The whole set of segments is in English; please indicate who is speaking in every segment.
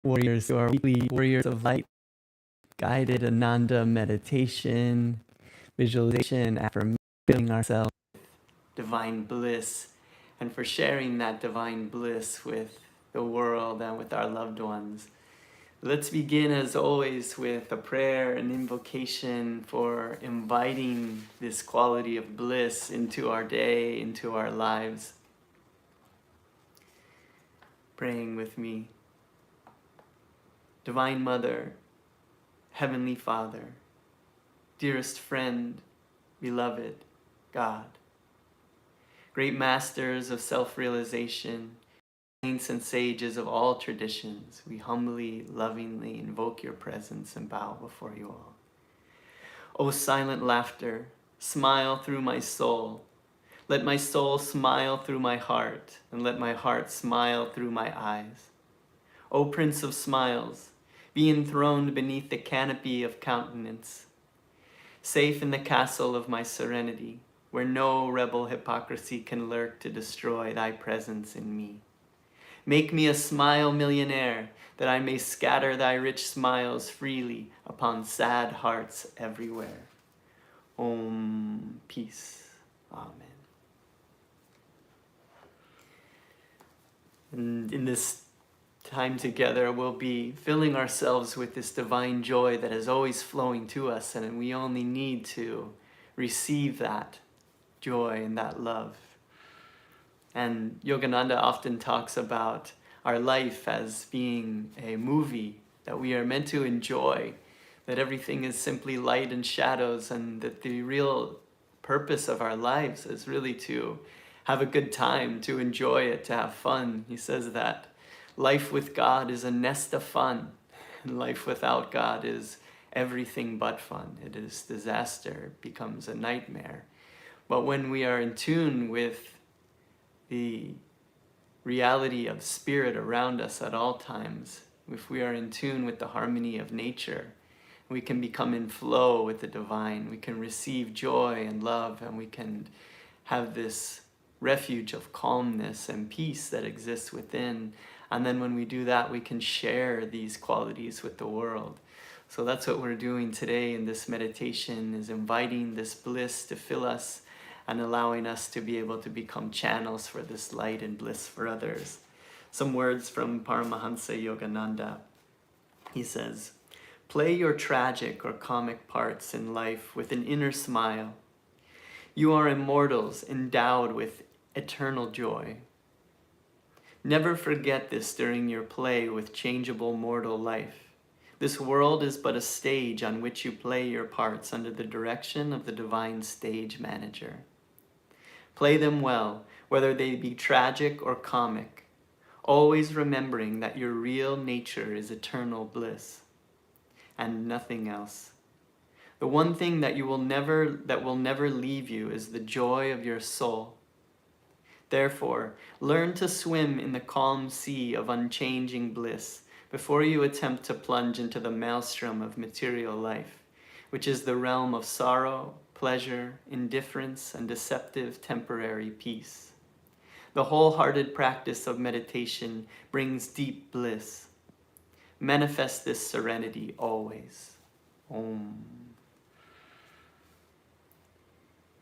Speaker 1: warriors to our weekly Warriors of Light guided Ananda meditation, visualization, affirmation, filling ourselves with divine bliss, and for sharing that divine bliss with the world and with our loved ones. Let's begin as always with a prayer and invocation for inviting this quality of bliss into our day, into our lives. Praying with me. Divine Mother, Heavenly Father, dearest friend, beloved God, great masters of self-realization, saints and sages of all traditions, we humbly, lovingly invoke your presence and bow before you all. O silent laughter, smile through my soul. Let my soul smile through my heart, and let my heart smile through my eyes. O Prince of Smiles, be enthroned beneath the canopy of countenance, safe in the castle of my serenity, where no rebel hypocrisy can lurk to destroy thy presence in me. Make me a smile millionaire, that I may scatter thy rich smiles freely upon sad hearts everywhere. Om, peace. Amen. And in this time together, we'll be filling ourselves with this divine joy that is always flowing to us, and we only need to receive that joy and that love. And Yogananda often talks about our life as being a movie that we are meant to enjoy, that everything is simply light and shadows, and that the real purpose of our lives is really to have a good time, to enjoy it, to have fun. He says that life with God is a nest of fun, and life without God is everything but fun. It is disaster, it becomes a nightmare. But when we are in tune with the reality of spirit around us at all times, if we are in tune with the harmony of nature, we can become in flow with the divine. We can receive joy and love, and we can have this refuge of calmness and peace that exists within. And then when we do that, we can share these qualities with the world. So that's what we're doing today in this meditation, is inviting this bliss to fill us and allowing us to be able to become channels for this light and bliss for others. Some words from Paramhansa Yogananda. He says, "Play your tragic or comic parts in life with an inner smile. You are immortals endowed with eternal joy. Never forget this during your play with changeable mortal life. This world is but a stage on which you play your parts under the direction of the divine stage manager. Play them well, whether they be tragic or comic, always remembering that your real nature is eternal bliss and nothing else. The one thing that will never leave you is the joy of your soul. Therefore, learn to swim in the calm sea of unchanging bliss before you attempt to plunge into the maelstrom of material life, which is the realm of sorrow, pleasure, indifference, and deceptive temporary peace. The wholehearted practice of meditation brings deep bliss. Manifest this serenity always. Om."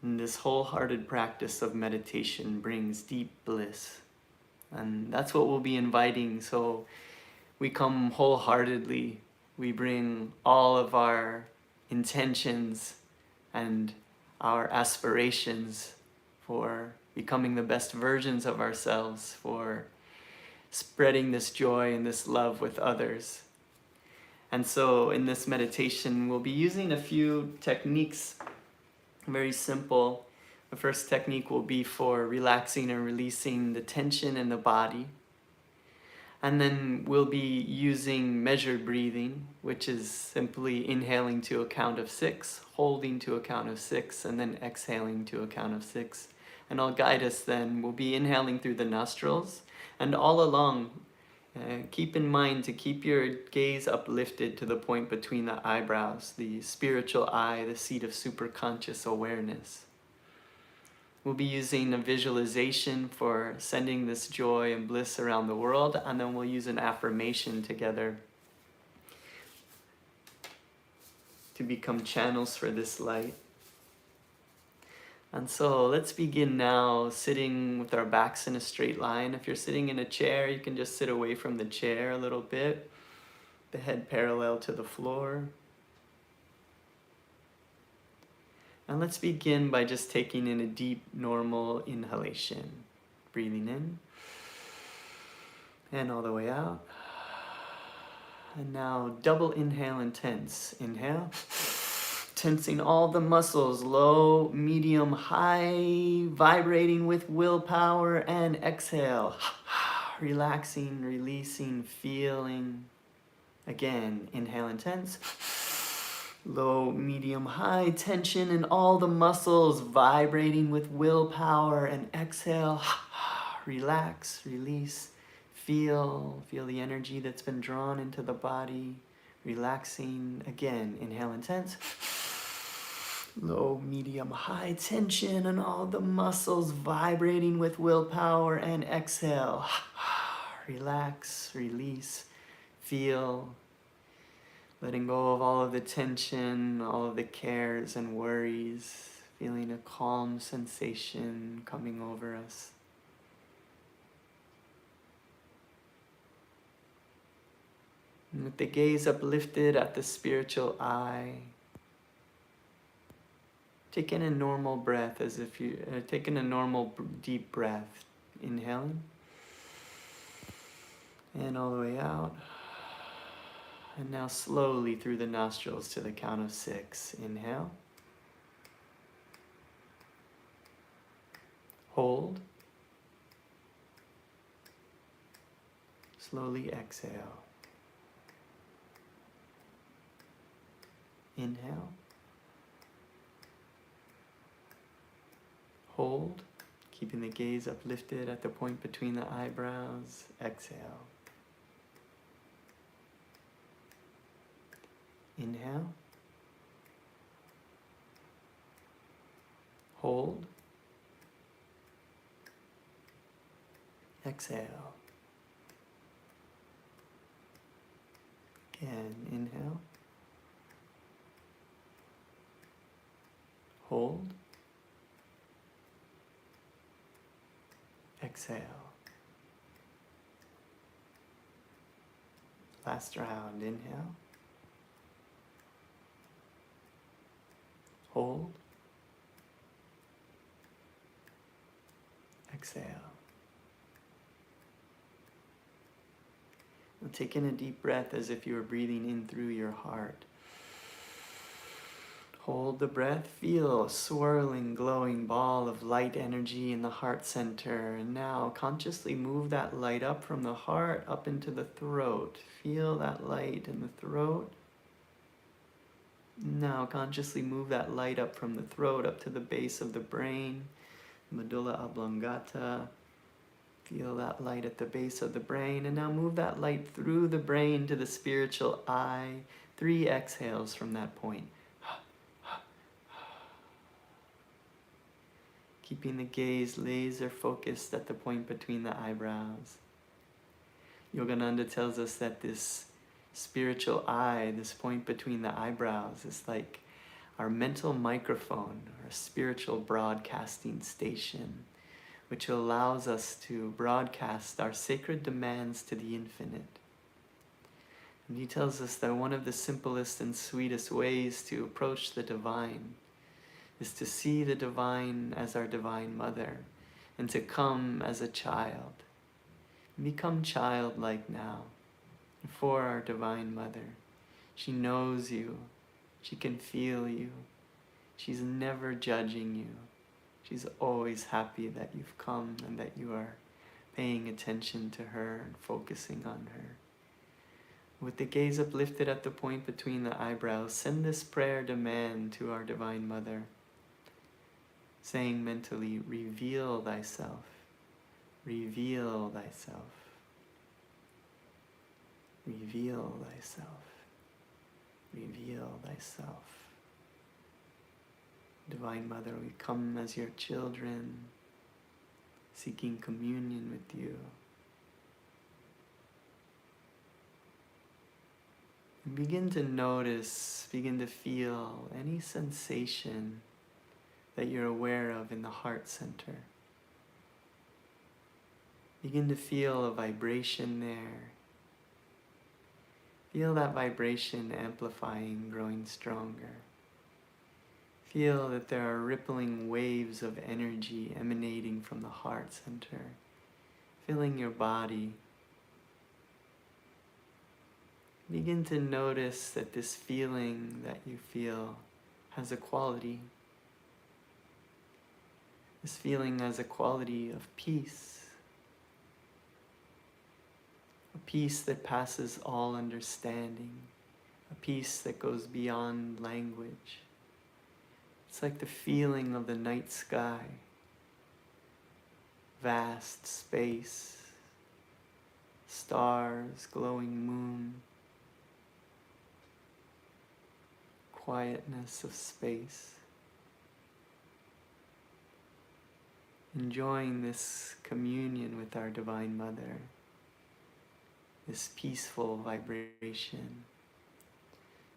Speaker 1: And this wholehearted practice of meditation brings deep bliss. And that's what we'll be inviting. So we come wholeheartedly. We bring all of our intentions and our aspirations for becoming the best versions of ourselves, for spreading this joy and this love with others. And so in this meditation, we'll be using a few techniques, very simple. The first technique will be for relaxing and releasing the tension in the body. And then we'll be using measured breathing, which is simply inhaling to a count of 6, holding to a count of 6, and then exhaling to a count of 6. And I'll guide us then. We'll be inhaling through the nostrils, and all along, keep in mind to keep your gaze uplifted to the point between the eyebrows, the spiritual eye, the seat of superconscious awareness. We'll be using a visualization for sending this joy and bliss around the world, and then we'll use an affirmation together to become channels for this light. And so let's begin now sitting with our backs in a straight line. If you're sitting in a chair, you can just sit away from the chair a little bit, the head parallel to the floor. And let's begin by just taking in a deep, normal inhalation. Breathing in and all the way out. And now double inhale and tense. Inhale. Tensing all the muscles, low, medium, high, vibrating with willpower, and exhale. Relaxing, releasing, feeling. Again, inhale and tense. Low, medium, high tension in all the muscles, vibrating with willpower, and exhale. Relax, release, feel the energy that's been drawn into the body. Relaxing. Again, inhale and tense. Low, medium, high tension in all the muscles, vibrating with willpower, and exhale. Relax, release, feel. Letting go of all of the tension, all of the cares and worries, feeling a calm sensation coming over us. And with the gaze uplifted at the spiritual eye, take in a normal breath as if you taking a normal deep breath. Inhaling. And all the way out. And now slowly through the nostrils to the count of 6. Inhale. Hold. Slowly exhale. Inhale. Hold, keeping the gaze uplifted at the point between the eyebrows. Exhale. Inhale. Hold. Exhale. Again, inhale. Hold. Exhale. Last round. Inhale. Hold. Exhale. Now take in a deep breath as if you were breathing in through your heart. Hold the breath, feel a swirling, glowing ball of light energy in the heart center. And now consciously move that light up from the heart, up into the throat. Feel that light in the throat. Now consciously move that light up from the throat, up to the base of the brain, medulla oblongata. Feel that light at the base of the brain. And now move that light through the brain to the spiritual eye. 3 exhales from that point. Keeping the gaze laser focused at the point between the eyebrows. Yogananda tells us that this spiritual eye, this point between the eyebrows, is like our mental microphone or a spiritual broadcasting station, which allows us to broadcast our sacred demands to the infinite. And he tells us that one of the simplest and sweetest ways to approach the divine is to see the divine as our divine mother and to come as a child. Become childlike now for our divine mother. She knows you. She can feel you. She's never judging you. She's always happy that you've come and that you are paying attention to her and focusing on her. With the gaze uplifted at the point between the eyebrows, send this prayer demand to our divine mother, saying mentally, reveal thyself, reveal thyself, reveal thyself, reveal thyself, Divine Mother, we come as your children, seeking communion with you. And begin to notice, begin to feel any sensation that you're aware of in the heart center. Begin to feel a vibration there. Feel that vibration amplifying, growing stronger. Feel that there are rippling waves of energy emanating from the heart center, filling your body. Begin to notice that this feeling that you feel has a quality. This feeling has a quality of peace. A peace that passes all understanding. A peace that goes beyond language. It's like the feeling of the night sky. Vast space. Stars, glowing moon. Quietness of space. Enjoying this communion with our Divine Mother. This peaceful vibration.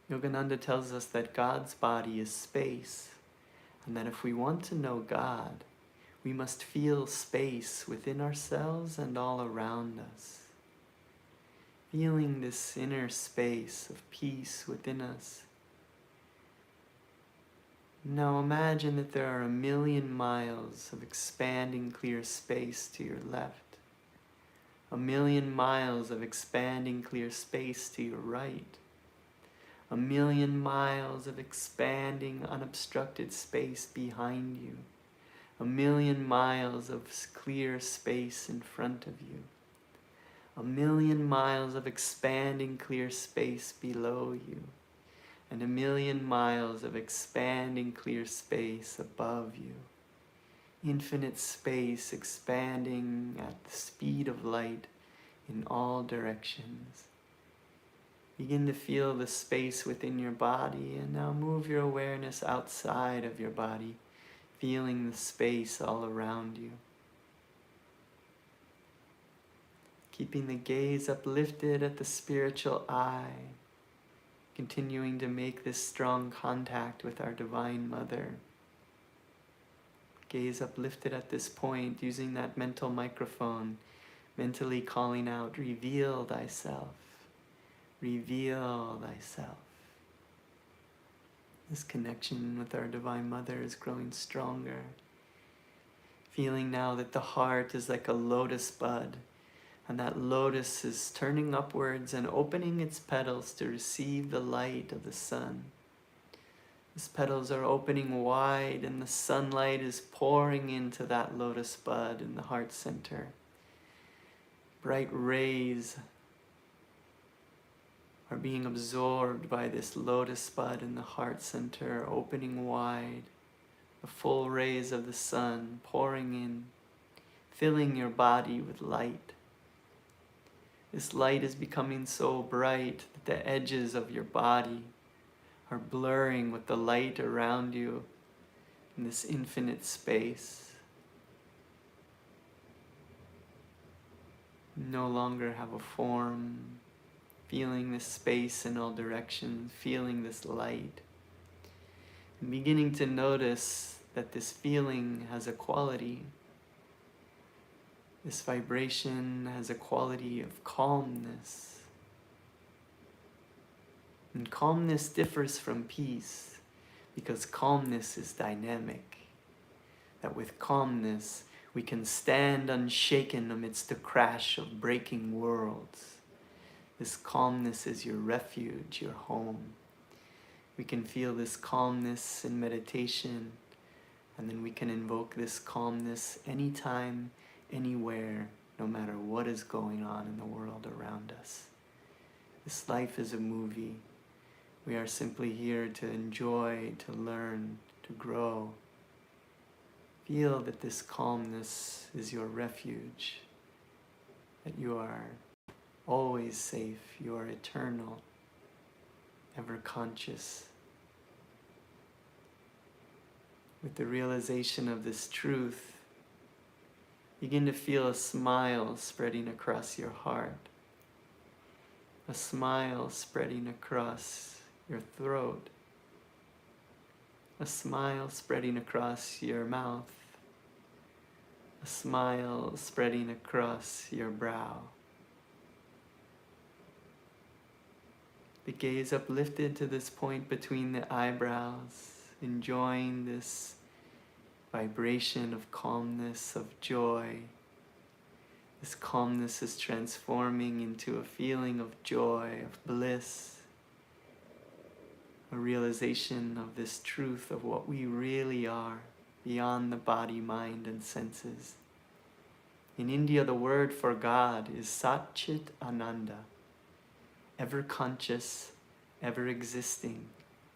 Speaker 1: Yogananda tells us that God's body is space, and that if we want to know God, we must feel space within ourselves and all around us. Feeling this inner space of peace within us. Now imagine that there are 1,000,000 miles of expanding clear space to your left. 1,000,000 miles of expanding clear space to your right. 1,000,000 miles of expanding unobstructed space behind you. 1,000,000 miles of clear space in front of you. 1,000,000 miles of expanding clear space below you. And 1,000,000 miles of expanding clear space above you. Infinite space expanding at the speed of light in all directions. Begin to feel the space within your body, and now move your awareness outside of your body, feeling the space all around you. Keeping the gaze uplifted at the spiritual eye, continuing to make this strong contact with our Divine Mother. Gaze uplifted at this point, using that mental microphone, mentally calling out, reveal thyself, reveal thyself. This connection with our Divine Mother is growing stronger. Feeling now that the heart is like a lotus bud, and that lotus is turning upwards and opening its petals to receive the light of the sun. Its petals are opening wide, and the sunlight is pouring into that lotus bud in the heart center. Bright rays are being absorbed by this lotus bud in the heart center, opening wide. The full rays of the sun pouring in, filling your body with light. This light is becoming so bright that the edges of your body are blurring with the light around you in this infinite space. You no longer have a form, feeling this space in all directions, feeling this light, and beginning to notice that this feeling has a quality. This vibration has a quality of calmness. And calmness differs from peace because calmness is dynamic. That with calmness, we can stand unshaken amidst the crash of breaking worlds. This calmness is your refuge, your home. We can feel this calmness in meditation, and then we can invoke this calmness anytime, anywhere, no matter what is going on in the world around us. This life is a movie. We are simply here to enjoy, to learn, to grow. Feel that this calmness is your refuge, that you are always safe, you are eternal, ever conscious. with the realization of this truth, begin to feel a smile spreading across your heart, a smile spreading across your throat, a smile spreading across your mouth, a smile spreading across your brow. The gaze uplifted to this point between the eyebrows, enjoying this vibration of calmness, of joy. This calmness is transforming into a feeling of joy, of bliss, a realization of this truth of what we really are beyond the body, mind, and senses. In India, the word for God is Sat Chit Ananda, ever conscious, ever existing,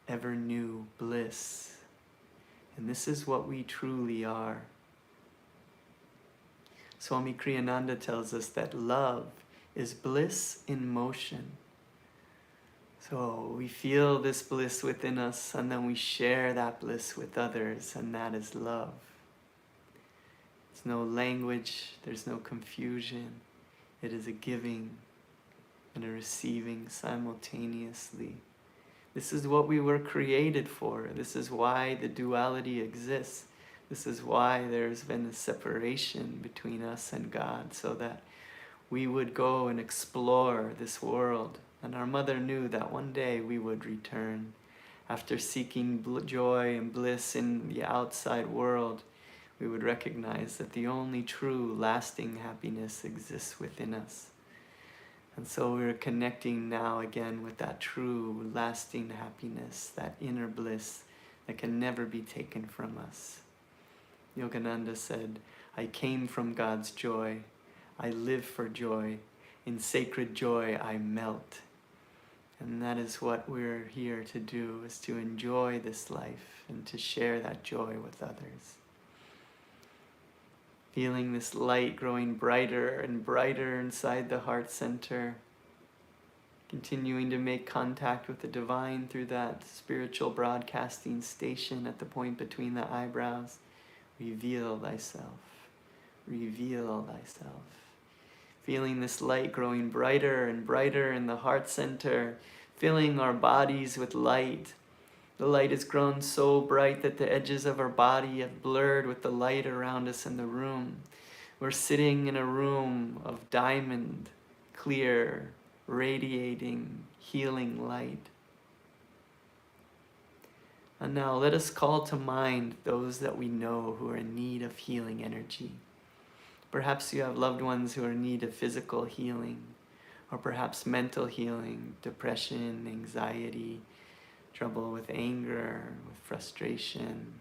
Speaker 1: ever new bliss. And this is what we truly are. Swami Kriyananda tells us that love is bliss in motion. So we feel this bliss within us, and then we share that bliss with others, and that is love. There's no language, there's no confusion. It is a giving and a receiving simultaneously. This is what we were created for. This is why the duality exists. This is why there's been a separation between us and God, so that we would go and explore this world. And our mother knew that one day we would return. After seeking joy and bliss in the outside world, we would recognize that the only true lasting happiness exists within us. And so we're connecting now again with that true lasting happiness, that inner bliss that can never be taken from us. Yogananda said, I came from God's joy. I live for joy. In sacred joy I melt. And that is what we're here to do, is to enjoy this life and to share that joy with others. Feeling this light growing brighter and brighter inside the heart center. Continuing to make contact with the divine through that spiritual broadcasting station at the point between the eyebrows. Reveal thyself. Reveal thyself. Feeling this light growing brighter and brighter in the heart center. Filling our bodies with light. The light has grown so bright that the edges of our body have blurred with the light around us in the room. We're sitting in a room of diamond, clear, radiating, healing light. And now let us call to mind those that we know who are in need of healing energy. Perhaps you have loved ones who are in need of physical healing, or perhaps mental healing, depression, anxiety, trouble with anger, with frustration.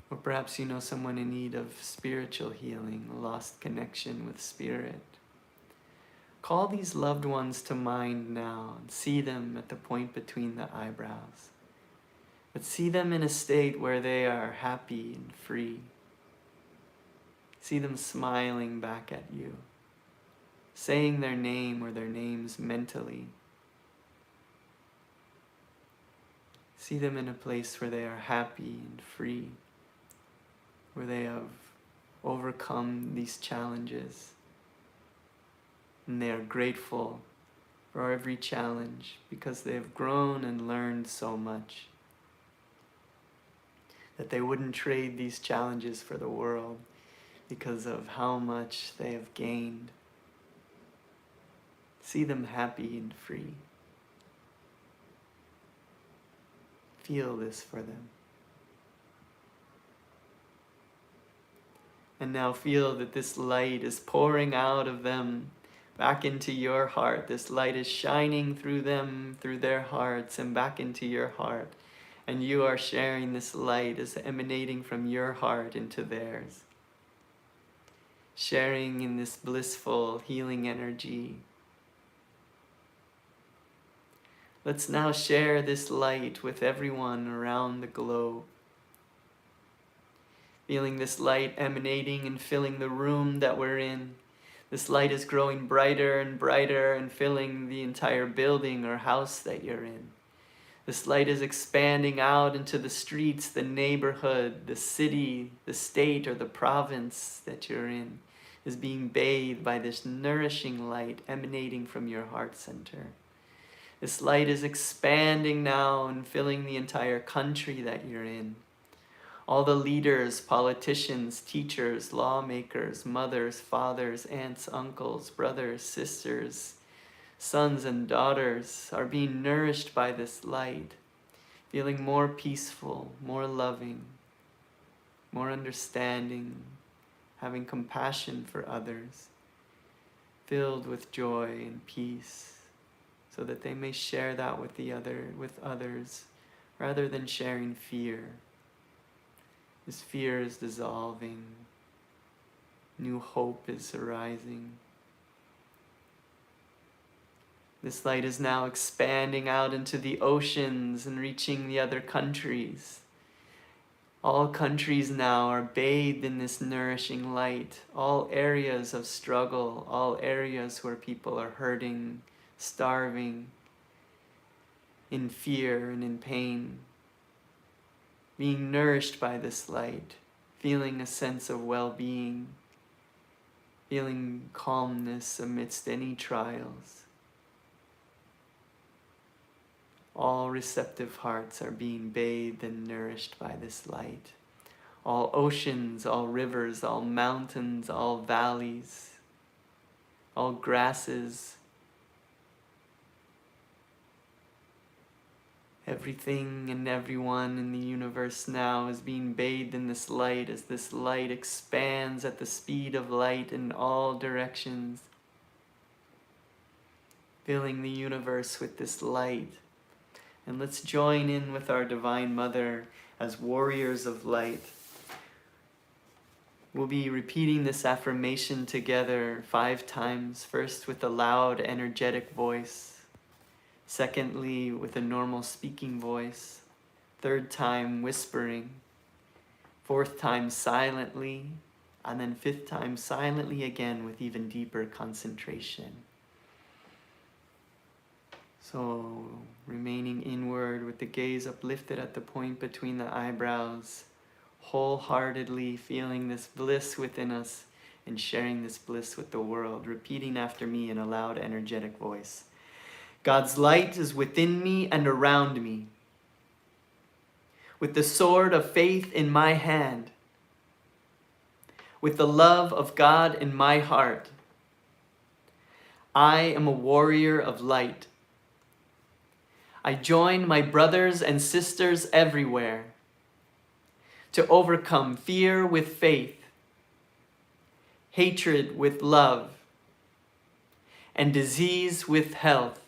Speaker 1: Or perhaps you know someone in need of spiritual healing, a lost connection with spirit. Call these loved ones to mind now and see them at the point between the eyebrows. But see them in a state where they are happy and free. See them smiling back at you, saying their name or their names mentally. See them in a place where they are happy and free, where they have overcome these challenges. And they are grateful for every challenge because they have grown and learned so much that they wouldn't trade these challenges for the world because of how much they have gained. See them happy and free. Feel this for them. And now feel that this light is pouring out of them back into your heart. This light is shining through them, through their hearts, and back into your heart. And you are sharing this light as emanating from your heart into theirs. Sharing in this blissful, healing energy. Let's now share this light with everyone around the globe. Feeling this light emanating and filling the room that we're in. This light is growing brighter and brighter and filling the entire building or house that you're in. This light is expanding out into the streets, the neighborhood, the city, the state, or the province that you're in is being bathed by this nourishing light emanating from your heart center. This light is expanding now and filling the entire country that you're in. All the leaders, politicians, teachers, lawmakers, mothers, fathers, aunts, uncles, brothers, sisters, sons and daughters are being nourished by this light, feeling more peaceful, more loving, more understanding, having compassion for others, filled with joy and peace, so that they may share that with others, rather than sharing fear. This fear is dissolving. New hope is arising. This light is now expanding out into the oceans and reaching the other countries. All countries now are bathed in this nourishing light. All areas of struggle, all areas where people are hurting, starving, in fear and in pain, being nourished by this light, feeling a sense of well-being, feeling calmness amidst any trials. All receptive hearts are being bathed and nourished by this light. All oceans, all rivers, all mountains, all valleys, all grasses, everything and everyone in the universe now is being bathed in this light as this light expands at the speed of light in all directions, filling the universe with this light. And let's join in with our Divine Mother as warriors of light. We'll be repeating this affirmation together 5 times, first with a loud, energetic voice, secondly with a normal speaking voice, 3rd time whispering, 4th time silently, and then 5th time silently again with even deeper concentration. So, remaining inward with the gaze uplifted at the point between the eyebrows, wholeheartedly feeling this bliss within us and sharing this bliss with the world, repeating after me in a loud, energetic voice. God's light is within me and around me. With the sword of faith in my hand, with the love of God in my heart, I am a warrior of light. I join my brothers and sisters everywhere to overcome fear with faith, hatred with love, and disease with health.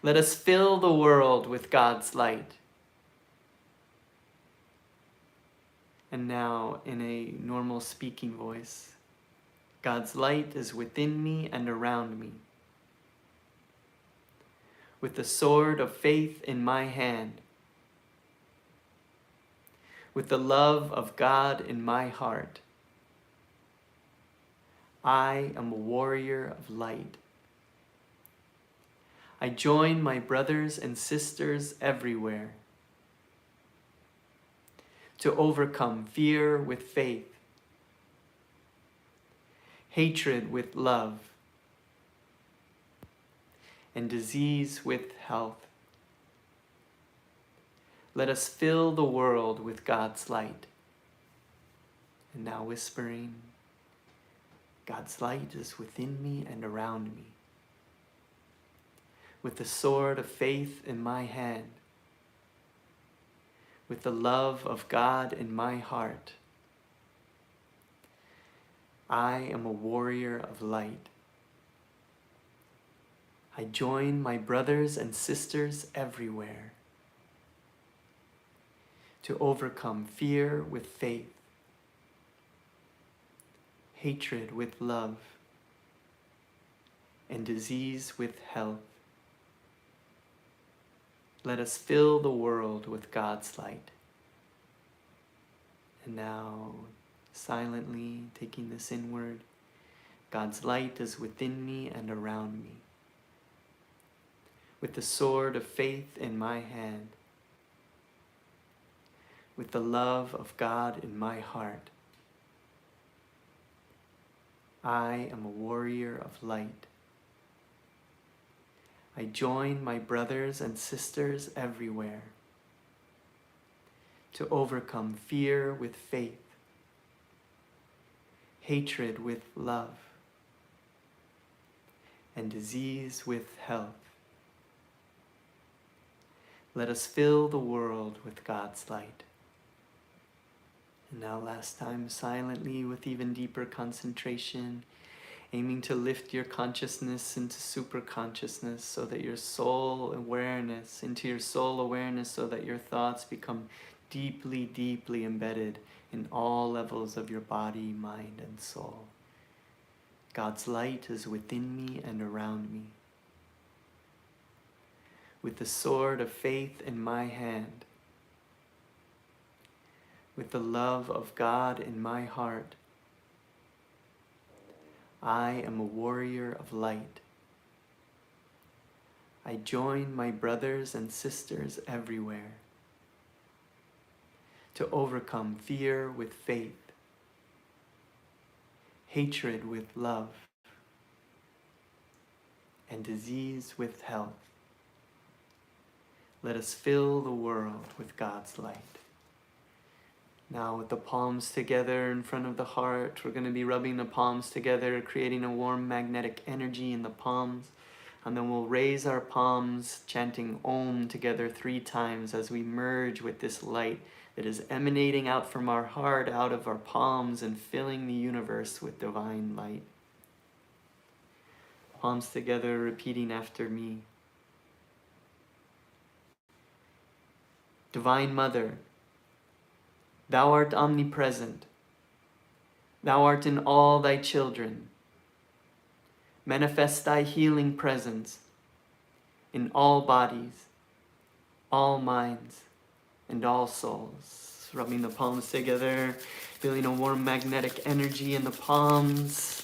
Speaker 1: Let us fill the world with God's light. And now, in a normal speaking voice, God's light is within me and around me. With the sword of faith in my hand, with the love of God in my heart, I am a warrior of light. I join my brothers and sisters everywhere to overcome fear with faith, hatred with love, and disease with health. Let us fill the world with God's light. And now whispering, God's light is within me and around me. With the sword of faith in my hand, with the love of God in my heart, I am a warrior of light. I join my brothers and sisters everywhere to overcome fear with faith, hatred with love, and disease with health. Let us fill the world with God's light. And now, silently taking this inward, God's light is within me and around me. with the sword of faith in my hand, with the love of God in my heart. I am a warrior of light. I join my brothers and sisters everywhere to overcome fear with faith, hatred with love, and disease with health. Let us fill the world with God's light. And now last time, silently with even deeper concentration, aiming to lift your consciousness into super consciousness so that your soul awareness, into your soul awareness so that your thoughts become deeply, deeply embedded in all levels of your body, mind, and soul. God's light is within me and around me. With the sword of faith in my hand, with the love of God in my heart, I am a warrior of light. I join my brothers and sisters everywhere to overcome fear with faith, hatred with love, and disease with health. Let us fill the world with God's light. Now with the palms together in front of the heart, we're going to be rubbing the palms together, creating a warm magnetic energy in the palms. And then we'll raise our palms, chanting Om together 3 times as we merge with this light that is emanating out from our heart, out of our palms, and filling the universe with divine light. Palms together, repeating after me. Divine Mother, Thou art omnipresent. Thou art in all thy children. Manifest thy healing presence in all bodies, all minds, and all souls. Rubbing the palms together, feeling a warm magnetic energy in the palms.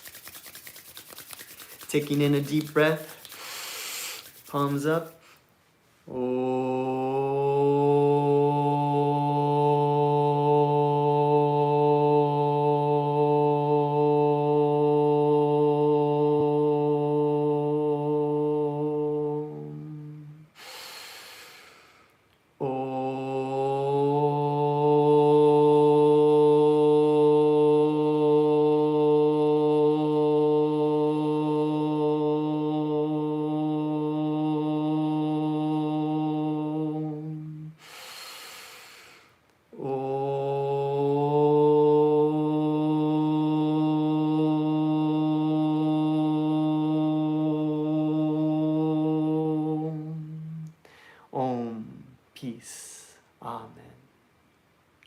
Speaker 1: Taking in a deep breath, palms up. Om, peace, Amen.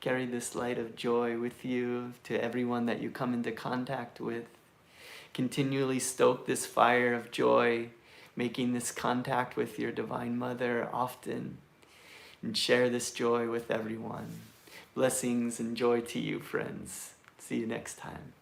Speaker 1: Carry this light of joy with you to everyone that you come into contact with. Continually stoke this fire of joy, making this contact with your Divine Mother often, and share this joy with everyone. Blessings and joy to you, friends. See you next time.